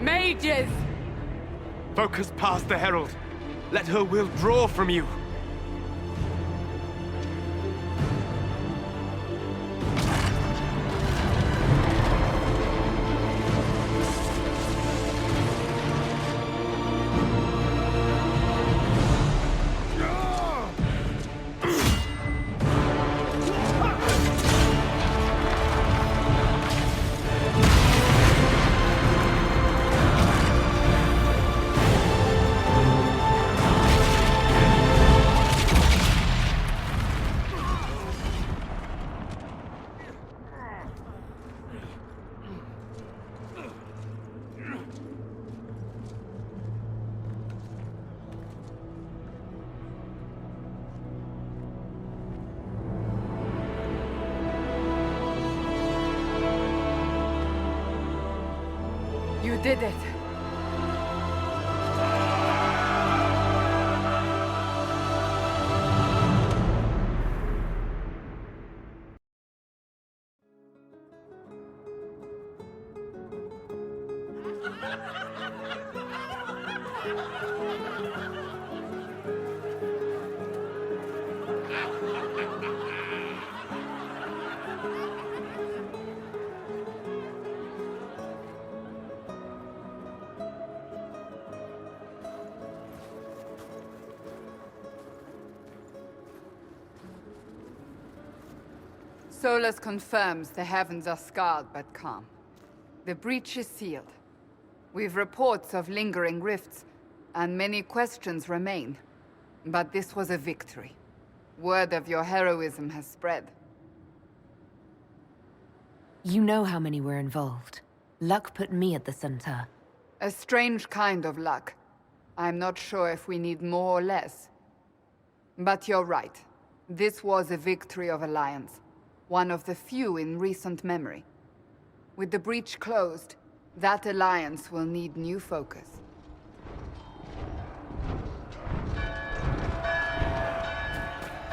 Mages! Focus past the Herald. Let her will draw from you. You did it. Solas confirms the heavens are scarred but calm. The breach is sealed. We've reports of lingering rifts, and many questions remain. But this was a victory. Word of your heroism has spread. You know how many were involved. Luck put me at the center. A strange kind of luck. I'm not sure if we need more or less. But you're right. This was a victory of Alliance. One of the few in recent memory. With the breach closed, that alliance will need new focus.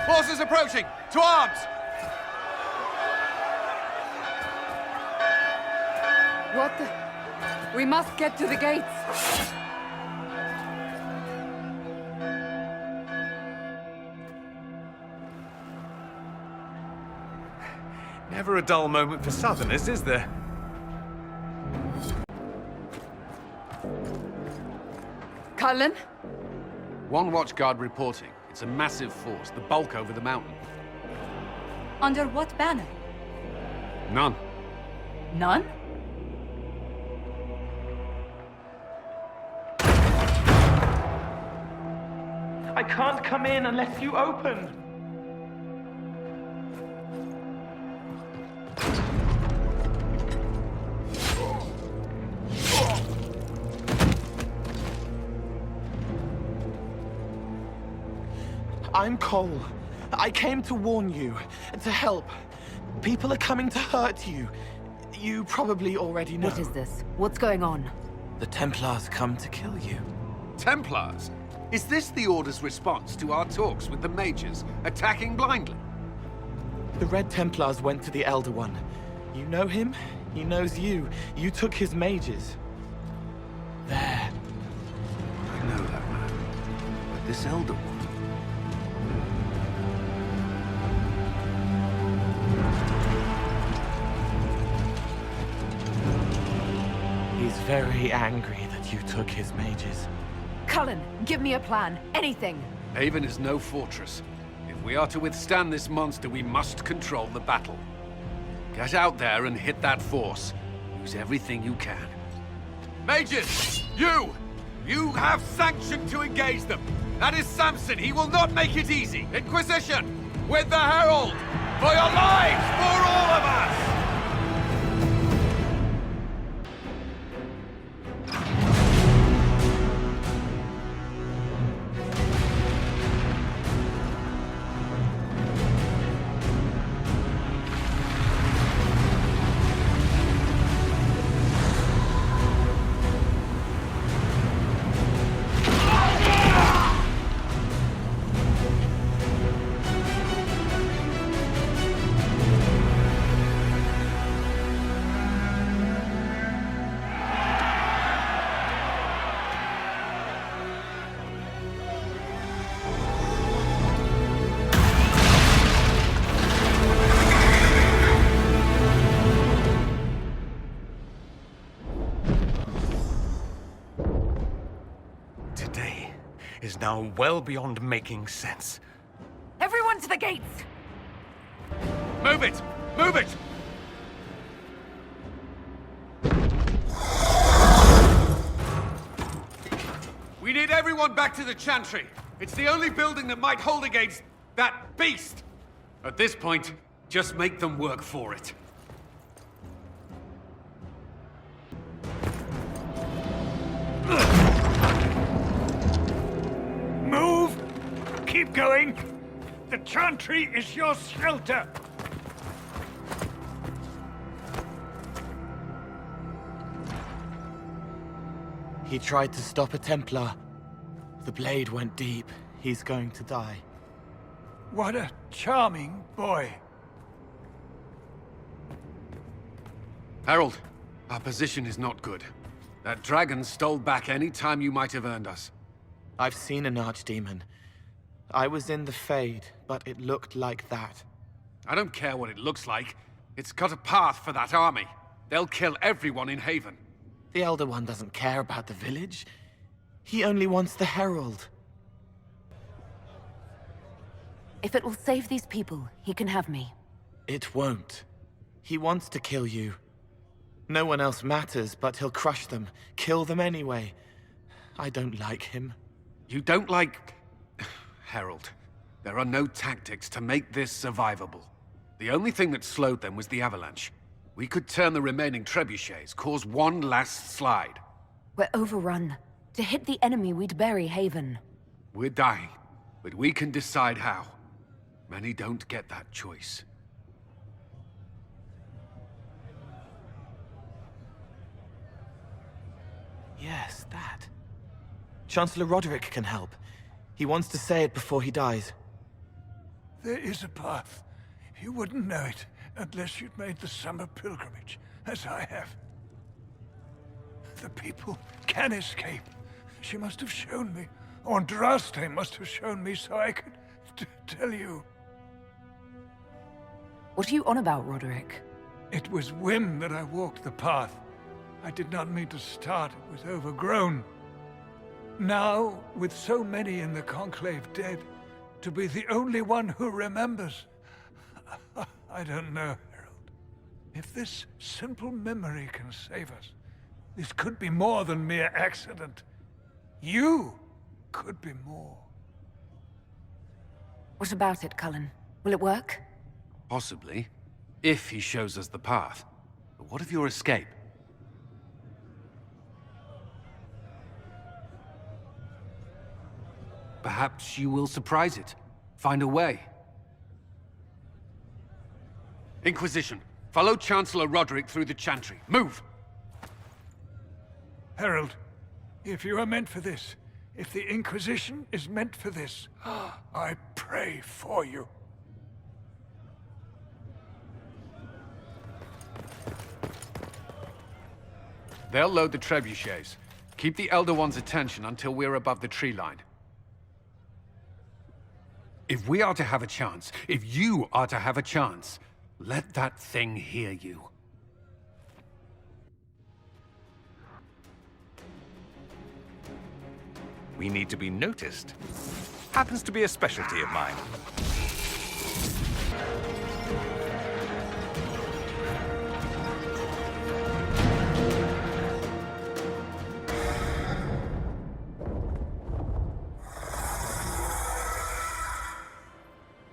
Forces approaching! To arms! What the... We must get to the gates! Never a dull moment for Southerners, is there? Cullen? One watchguard reporting. It's a massive force, the bulk over the mountain. Under what banner? None. None? I can't come in unless you open. I'm Cole. I came to warn you, to help. People are coming to hurt you. You probably already know. What is this? What's going on? The Templars come to kill you. Templars? Is this the Order's response to our talks with the mages, attacking blindly? The Red Templars went to the Elder One. You know him? He knows you. You took his mages. There. I know that man. But this Elder One... He's very angry that you took his mages. Cullen, give me a plan. Anything. Haven is no fortress. If we are to withstand this monster, we must control the battle. Get out there and hit that force. Use everything you can. Mages! You have sanction to engage them! That is Samson! He will not make it easy! Inquisition! With the Herald! For your lives! For all of us! now well beyond making sense. Everyone to the gates! Move it! Move it! We need everyone back to the Chantry. It's the only building that might hold against that beast. At this point, just make them work for it. Move! Keep going! The Chantry is your shelter! He tried to stop a Templar. The blade went deep. He's going to die. What a charming boy. Harold, our position is not good. That dragon stole back any time you might have earned us. I've seen an archdemon. I was in the Fade, but it looked like that. I don't care what it looks like. It's got a path for that army. They'll kill everyone in Haven. The Elder One doesn't care about the village. He only wants the Herald. If it will save these people, he can have me. It won't. He wants to kill you. No one else matters, but he'll crush them, kill them anyway. I don't like him. You don't like... Harold, there are no tactics to make this survivable. The only thing that slowed them was the avalanche. We could turn the remaining trebuchets, cause one last slide. We're overrun. To hit the enemy, we'd bury Haven. We're dying, but we can decide how. Many don't get that choice. Yes, that. Chancellor Roderick can help. He wants to say it before he dies. There is a path. You wouldn't know it unless you'd made the summer pilgrimage, as I have. The people can escape. She must have shown me. Or Andraste must have shown me so I could tell you. What are you on about, Roderick? It was whim that I walked the path. I did not mean to start. It was overgrown. Now, with so many in the Conclave dead, to be the only one who remembers... I don't know, Harold. If this simple memory can save us, this could be more than mere accident. You could be more. What about it, Cullen? Will it work? Possibly, if he shows us the path. But what of your escape? Perhaps you will surprise it. Find a way. Inquisition, follow Chancellor Roderick through the Chantry. Move! Harold, if you are meant for this, if the Inquisition is meant for this, I pray for you. They'll load the trebuchets. Keep the Elder One's attention until we're above the tree line. If we are to have a chance, if you are to have a chance, let that thing hear you. We need to be noticed. Happens to be a specialty of mine.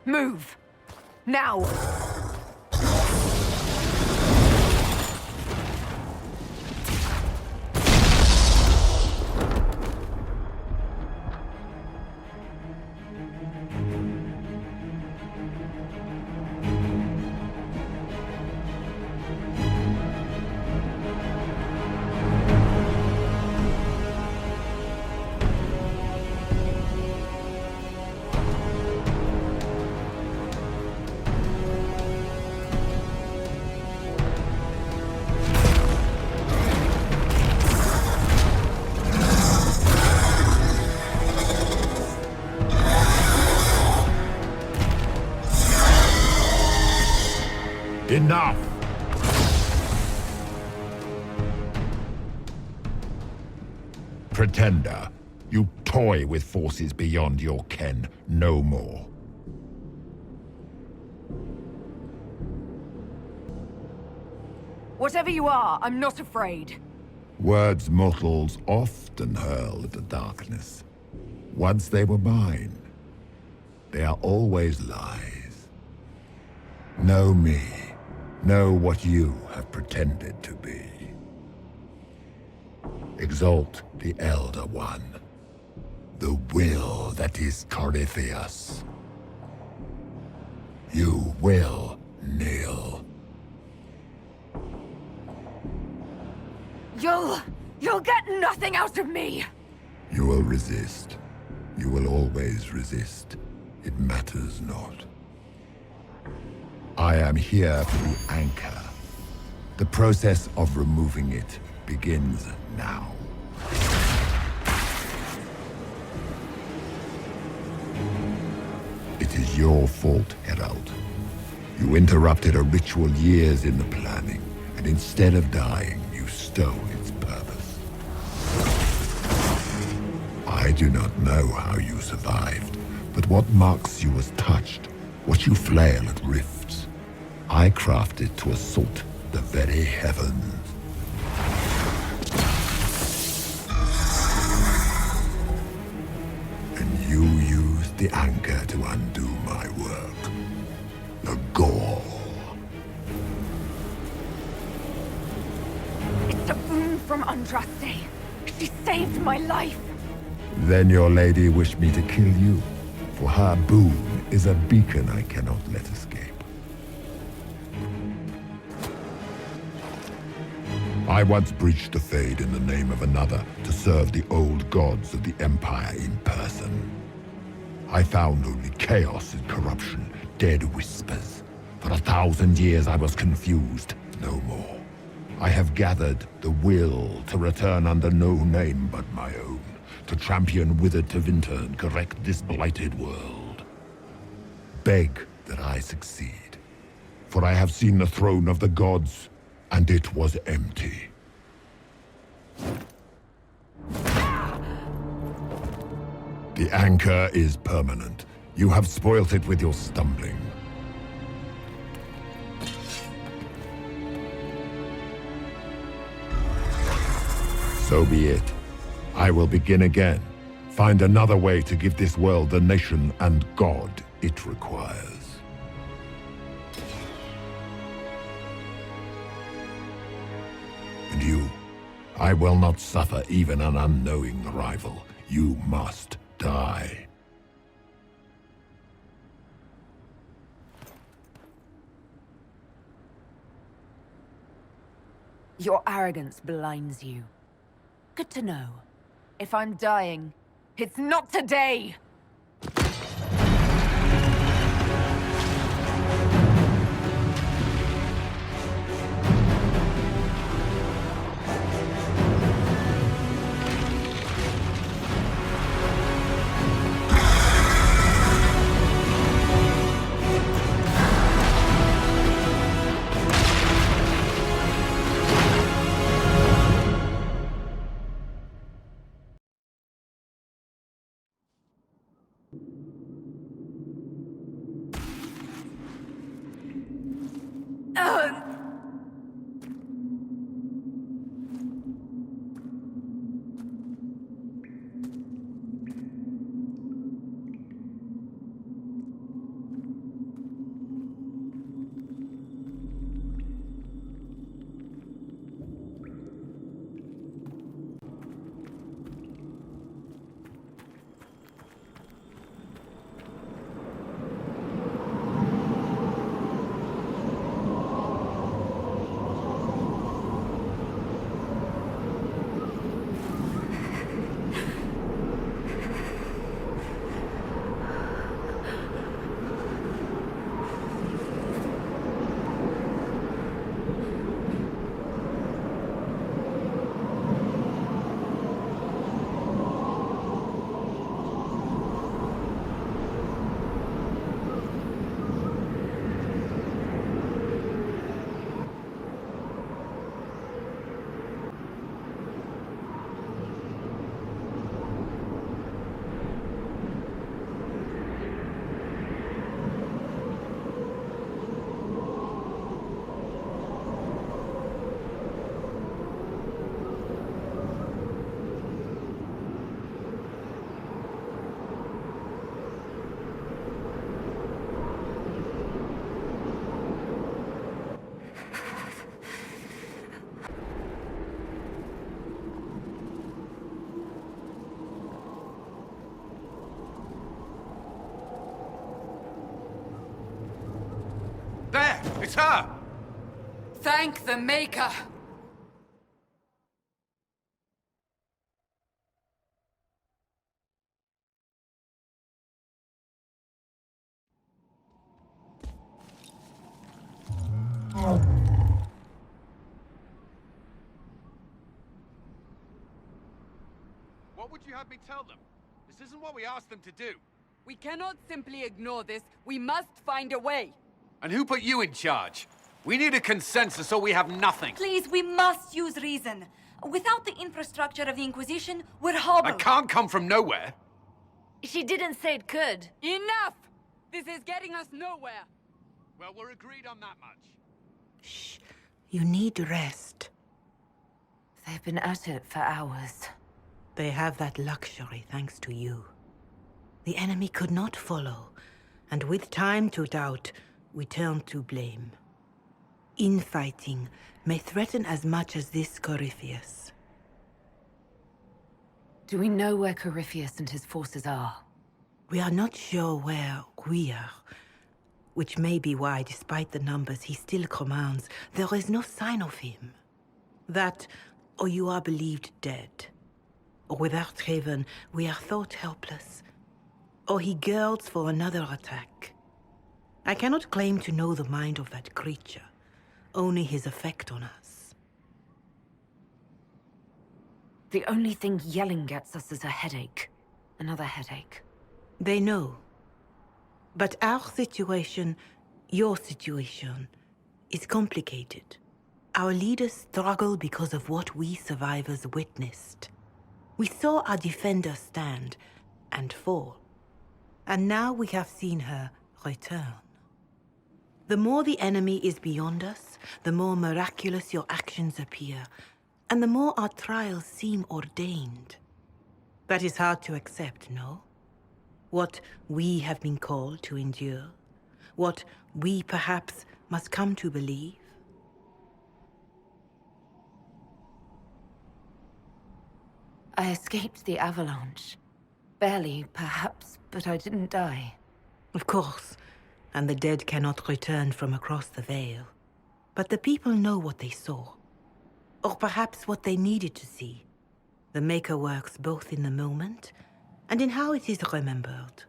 Move! Now! Enough! Pretender, you toy with forces beyond your ken no more. Whatever you are, I'm not afraid. Words mortals often hurl at the darkness. Once they were mine, they are always lies. Know me. Know what you have pretended to be. Exalt the Elder One. The will that is Corypheus. You will kneel. You'll get nothing out of me! You will resist. You will always resist. It matters not. I am here for the anchor. The process of removing it begins now. It is your fault, Herald. You interrupted a ritual years in the planning, and instead of dying, you stole its purpose. I do not know how you survived, but what marks you as touched, what you flail at rifts, I crafted to assault the very heavens. And you used the anchor to undo my work. The gall. It's a boon from Andraste. She saved my life. Then your lady wished me to kill you, for her boon is a beacon I cannot let escape. I once breached the Fade in the name of another to serve the old gods of the Empire in person. I found only chaos and corruption, dead whispers. For 1,000 years I was confused, no more. I have gathered the will to return under no name but my own, to champion withered Tevinter and correct this blighted world. Beg that I succeed, for I have seen the throne of the gods, and it was empty. The anchor is permanent. You have spoilt it with your stumbling. So be it. I will begin again. Find another way to give this world the nation and God it requires. And you, I will not suffer even an unknowing rival. You must die. Your arrogance blinds you. Good to know. If I'm dying, it's not today! It's her! Thank the Maker! What would you have me tell them? This isn't what we asked them to do. We cannot simply ignore this. We must find a way. And who put you in charge? We need a consensus or we have nothing. Please, we must use reason. Without the infrastructure of the Inquisition, we're I hobbled. can't come from nowhere. She didn't say it could. Enough! This is getting us nowhere. Well, we're agreed on that much. Shh. You need rest. They've been at it for hours. They have that luxury thanks to you. The enemy could not follow, and with time to doubt, we turn to blame. Infighting may threaten as much as this Corypheus. Do we know where Corypheus and his forces are? We are not sure where we are, which may be why, despite the numbers he still commands, there is no sign of him. That, or you are believed dead. Or without Haven, we are thought helpless. Or he girds for another attack. I cannot claim to know the mind of that creature, only his effect on us. The only thing yelling gets us is a headache. Another headache. They know. But our situation, your situation, is complicated. Our leaders struggle because of what we survivors witnessed. We saw our defender stand and fall. And now we have seen her return. The more the enemy is beyond us, the more miraculous your actions appear, and the more our trials seem ordained. That is hard to accept, no? What we have been called to endure, what we perhaps must come to believe. I escaped the avalanche. Barely, perhaps, but I didn't die. Of course, and the dead cannot return from across the veil. But the people know what they saw. Or perhaps what they needed to see. The Maker works both in the moment and in how it is remembered.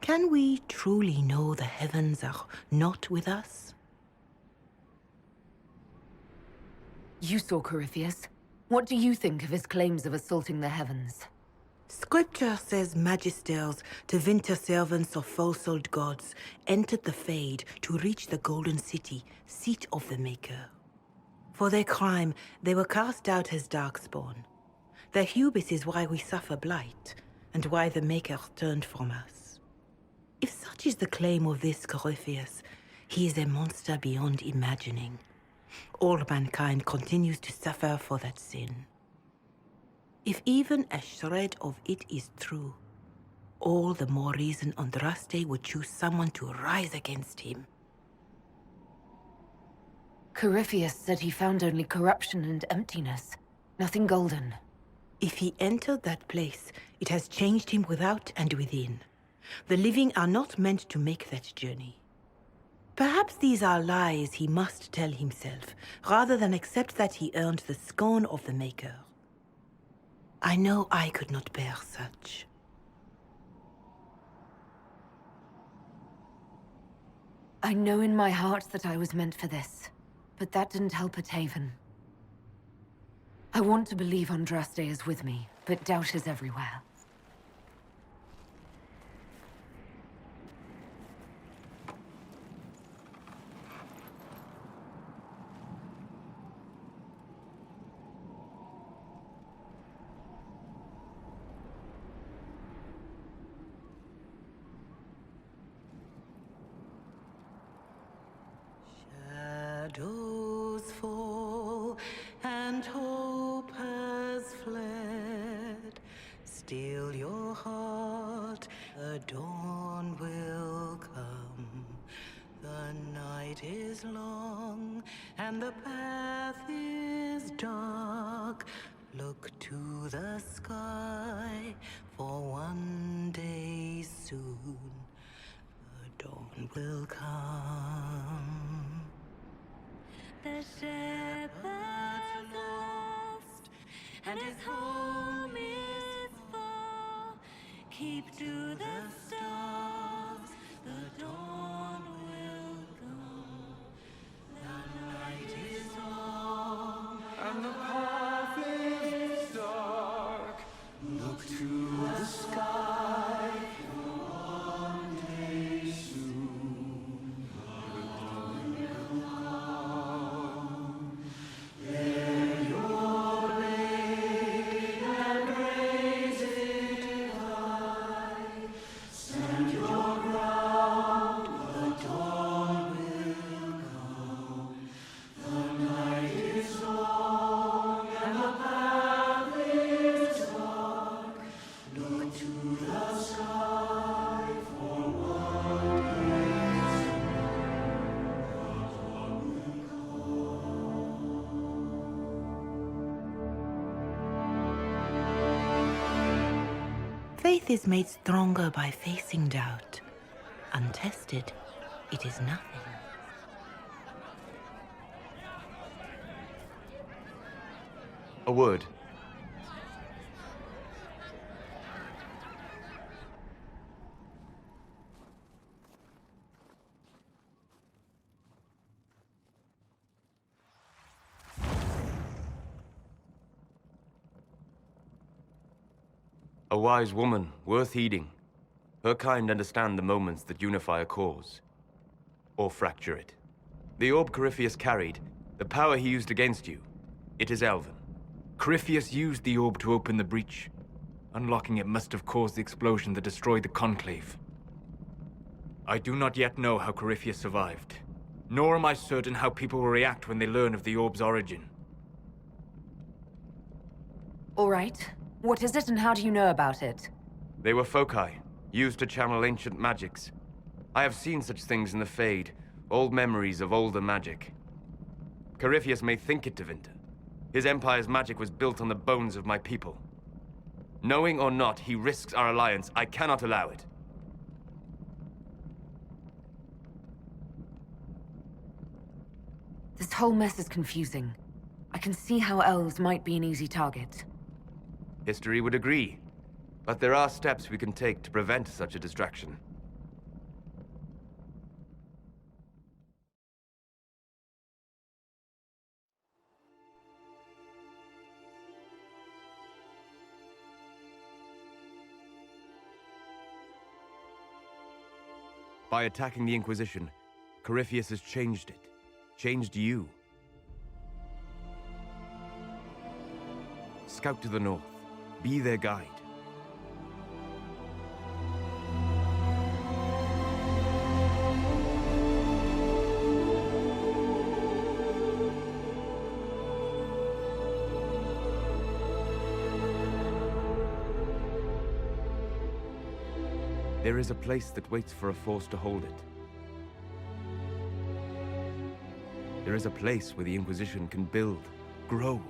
Can we truly know the heavens are not with us? You saw Corypheus. What do you think of his claims of assaulting the heavens? Scripture says magisters, to winter servants of false-souled gods, entered the Fade to reach the Golden City, seat of the Maker. For their crime, they were cast out as darkspawn. Their hubris is why we suffer blight, and why the Maker turned from us. If such is the claim of this Corypheus, he is a monster beyond imagining. All mankind continues to suffer for that sin. If even a shred of it is true, all the more reason Andraste would choose someone to rise against him. Corypheus said he found only corruption and emptiness. Nothing golden. If he entered that place, it has changed him without and within. The living are not meant to make that journey. Perhaps these are lies he must tell himself, rather than accept that he earned the scorn of the Maker. I know I could not bear such. I know in my heart that I was meant for this, but that didn't help at Haven. I want to believe Andraste is with me, but doubt is everywhere. Shadows fall and hope has fled. Still your heart, the dawn will come. The night is long and the path is dark. Look to the sky, for one day soon the dawn will come. the shepherd lost, and his home is far. Keep to the stars, the dawn will come. The night is long, And the path is dark. Look to the sky. One day soon, the dawn will come. Bear your blade and raise it high. Stand your ground, the dawn will come. The night is long and the path is dark. Look to the sky for what is Faith is made stronger by facing doubt. Untested, it is nothing. a word. A wise woman, worth heeding. Her kind understand the moments that unify a cause. Or fracture it. The orb Corypheus carried, the power he used against you, it is elven. Corypheus used the orb to open the breach. Unlocking it must have caused the explosion that destroyed the Conclave. I do not yet know how Corypheus survived, nor am I certain how people will react when they learn of the orb's origin. All right. What is it and how do you know about it? They were foci, used to channel ancient magics. I have seen such things in the Fade, old memories of older magic. Corypheus may think it Tevinter. His empire's magic was built on the bones of my people. Knowing or not, he risks our alliance. I cannot allow it. This whole mess is confusing. I can see how elves might be an easy target. History would agree. But there are steps we can take to prevent such a distraction. By attacking the Inquisition, Corypheus has changed it. Changed you. Scout to the north. Be their guide. There is a place that waits for a force to hold it. There is a place where the Inquisition can build, grow.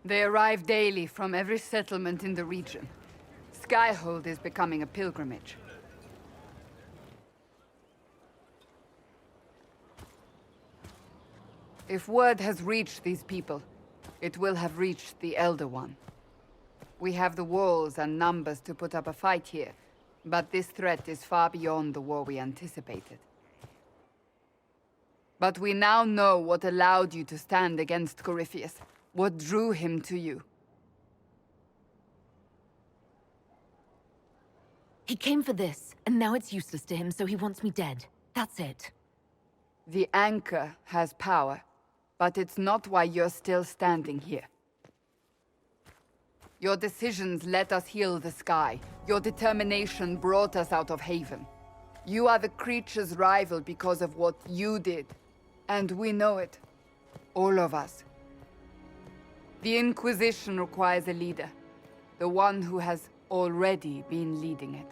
They arrive daily from every settlement in the region. Skyhold is becoming a pilgrimage. If word has reached these people, it will have reached the Elder One. We have the walls and numbers to put up a fight here, but this threat is far beyond the war we anticipated. But we now know what allowed you to stand against Corypheus, what drew him to you. He came for this, and now it's useless to him, so he wants me dead. That's it. The anchor has power, but it's not why you're still standing here. Your decisions let us heal the sky. Your determination brought us out of Haven. You are the creature's rival because of what you did. And we know it. All of us. The Inquisition requires a leader. The one who has already been leading it.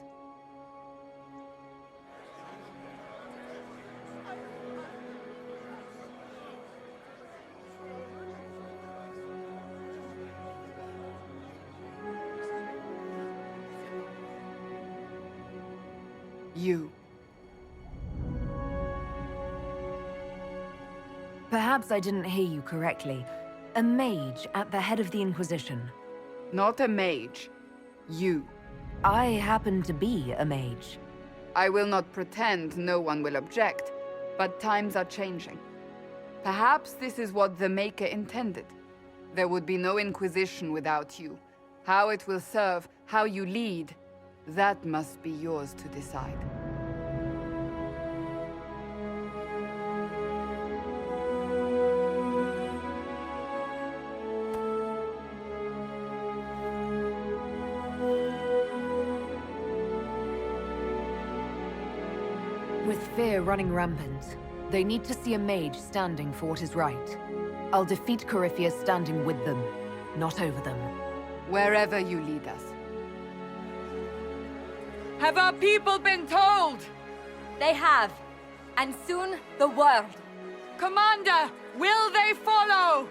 You. Perhaps I didn't hear you correctly. A mage at the head of the Inquisition. Not a mage. You. I happen to be a mage. I will not pretend no one will object, but times are changing. Perhaps this is what the Maker intended. There would be no Inquisition without you. How it will serve, how you lead, that must be yours to decide. With fear running rampant, they need to see a mage standing for what is right. I'll defeat Corypheus standing with them, not over them. Wherever you lead us. Have our people been told? They have. And soon, the world. Commander, will they follow?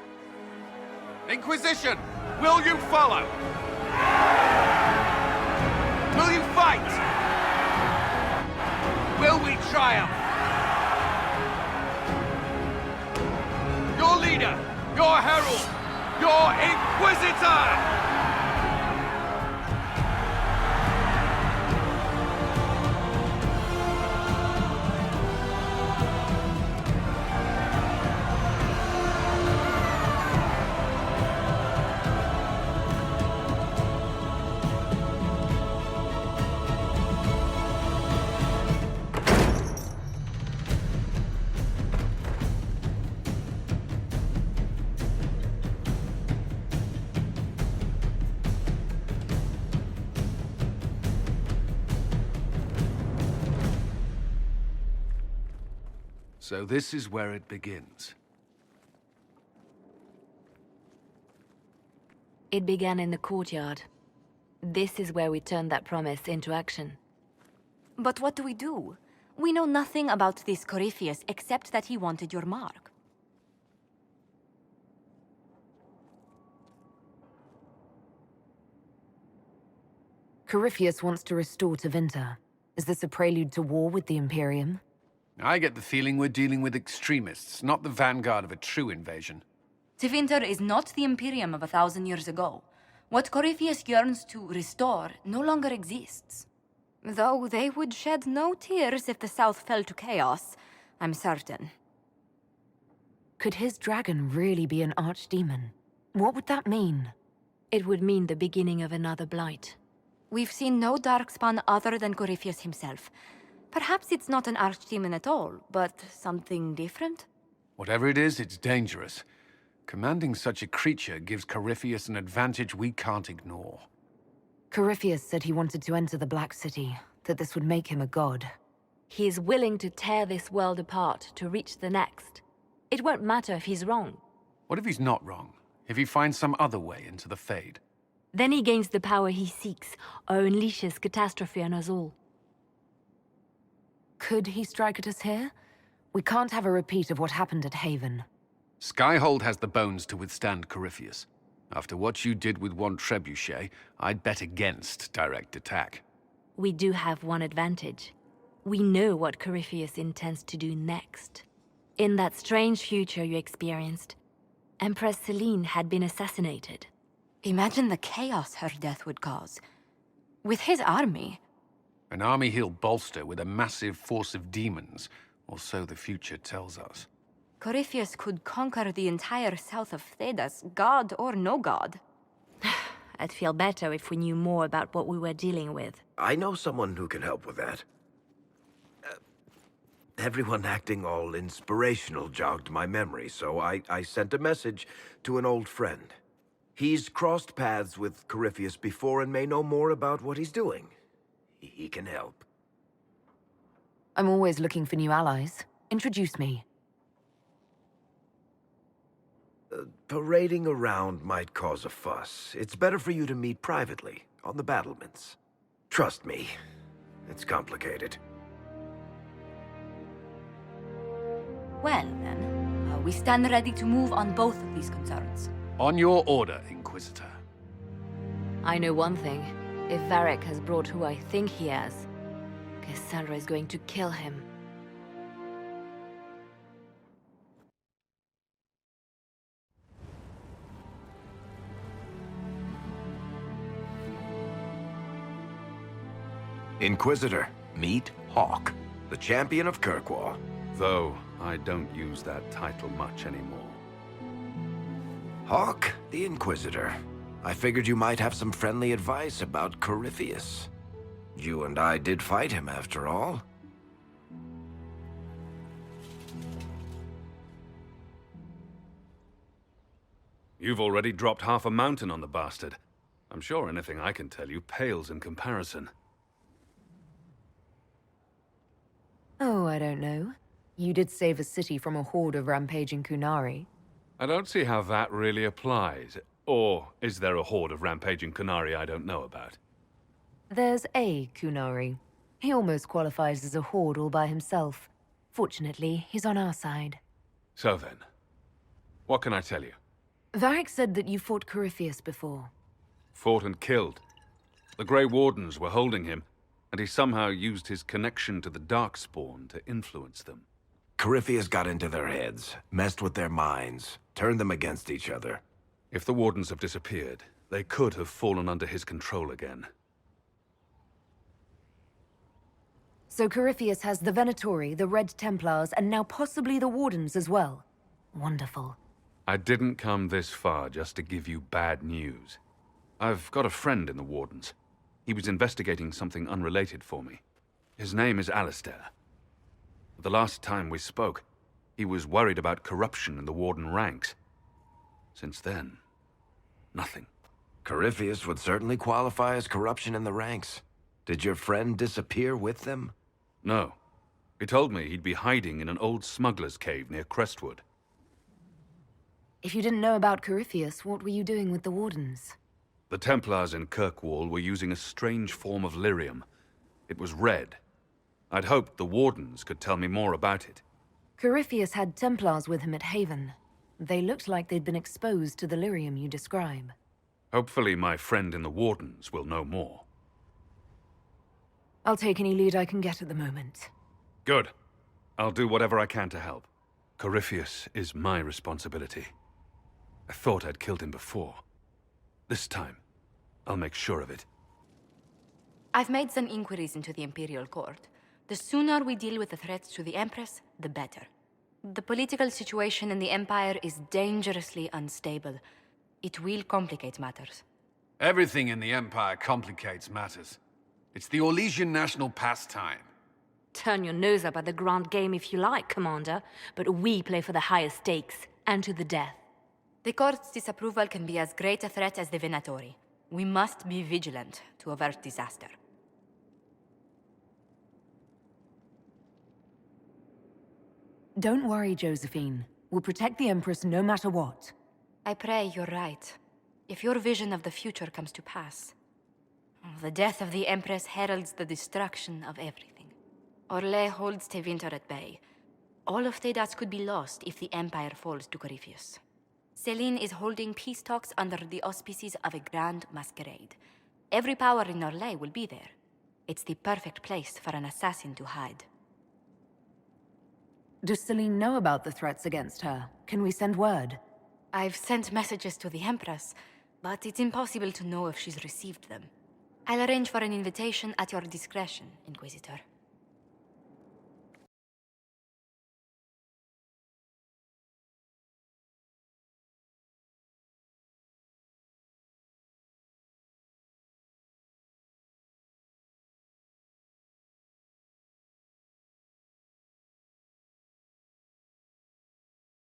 Inquisition, will you follow? Will you fight? Will we triumph? Your leader, your herald, your Inquisitor! So this is where it begins. It began in the courtyard. This is where we turned that promise into action. But what do we do? We know nothing about this Corypheus except that he wanted your mark. Corypheus wants to restore Tevinter. Is this a prelude to war with the Imperium? I get the feeling we're dealing with extremists, not the vanguard of a true invasion. Tevinter is not the Imperium of 1,000 years ago. What Corypheus yearns to restore no longer exists. Though they would shed no tears if the South fell to chaos, I'm certain. Could his dragon really be an archdemon? What would that mean? It would mean the beginning of another blight. We've seen no darkspawn other than Corypheus himself. Perhaps it's not an archdemon at all, but something different? Whatever it is, it's dangerous. Commanding such a creature gives Corypheus an advantage we can't ignore. Corypheus said he wanted to enter the Black City, that this would make him a god. He is willing to tear this world apart to reach the next. It won't matter if he's wrong. What if he's not wrong? If he finds some other way into the Fade? Then he gains the power he seeks, or unleashes catastrophe on us all. Could he strike at us here? We can't have a repeat of what happened at Haven. Skyhold has the bones to withstand Corypheus. After what you did with one trebuchet, I'd bet against direct attack. We do have one advantage. We know what Corypheus intends to do next. In that strange future you experienced, Empress Selene had been assassinated. Imagine the chaos her death would cause. With his army. An army he'll bolster with a massive force of demons, or so the future tells us. Corypheus could conquer the entire south of Thedas, god or no god. I'd feel better if we knew more about what we were dealing with. I know someone who can help with that. Everyone acting all inspirational jogged my memory, so I sent a message to an old friend. He's crossed paths with Corypheus before and may know more about what he's doing. He can help. I'm always looking for new allies. Introduce me. Parading around might cause a fuss. It's better for you to meet privately, on the battlements. Trust me, it's complicated. Well, then, we stand ready to move on both of these concerns. On your order, Inquisitor. I know one thing. If Varric has brought who I think he has, Cassandra is going to kill him. Inquisitor, meet Hawk, the champion of Kirkwall. Though, I don't use that title much anymore. Hawk, the Inquisitor. I figured you might have some friendly advice about Corypheus. You and I did fight him, after all. You've already dropped half a mountain on the bastard. I'm sure anything I can tell you pales in comparison. Oh, I don't know. You did save a city from a horde of rampaging Kunari. I don't see how that really applies. Or is there a horde of rampaging Kunari I don't know about? There's a Kunari. He almost qualifies as a horde all by himself. Fortunately, he's on our side. So then, what can I tell you? Varric said that you fought Corypheus before. Fought and killed. The Grey Wardens were holding him, and he somehow used his connection to the Darkspawn to influence them. Corypheus got into their heads, messed with their minds, turned them against each other. If the Wardens have disappeared, they could have fallen under his control again. So Corypheus has the Venatori, the Red Templars, and now possibly the Wardens as well. Wonderful. I didn't come this far just to give you bad news. I've got a friend in the Wardens. He was investigating something unrelated for me. His name is Alistair. The last time we spoke, he was worried about corruption in the Warden ranks. Since then, nothing. Corypheus would certainly qualify as corruption in the ranks. Did your friend disappear with them? No. He told me he'd be hiding in an old smuggler's cave near Crestwood. If you didn't know about Corypheus, what were you doing with the Wardens? The Templars in Kirkwall were using a strange form of lyrium. It was red. I'd hoped the Wardens could tell me more about it. Corypheus had Templars with him at Haven. They looked like they'd been exposed to the lyrium you describe. Hopefully my friend in the Wardens will know more. I'll take any lead I can get at the moment. Good. I'll do whatever I can to help. Corypheus is my responsibility. I thought I'd killed him before. This time, I'll make sure of it. I've made some inquiries into the Imperial Court. The sooner we deal with the threats to the Empress, the better. The political situation in the Empire is dangerously unstable. It will complicate matters. Everything in the Empire complicates matters. It's the Orlesian national pastime. Turn your nose up at the grand game if you like, Commander, but we play for the higher stakes, and to the death. The Court's disapproval can be as great a threat as the Venatori. We must be vigilant to avert disaster. Don't worry, Josephine. We'll protect the Empress no matter what. I pray you're right. If your vision of the future comes to pass, the death of the Empress heralds the destruction of everything. Orlais holds Tevinter at bay. All of Thedas could be lost if the Empire falls to Corypheus. Celine is holding peace talks under the auspices of a grand masquerade. Every power in Orlais will be there. It's the perfect place for an assassin to hide. Does Celine know about the threats against her? Can we send word? I've sent messages to the Empress, but it's impossible to know if she's received them. I'll arrange for an invitation at your discretion, Inquisitor.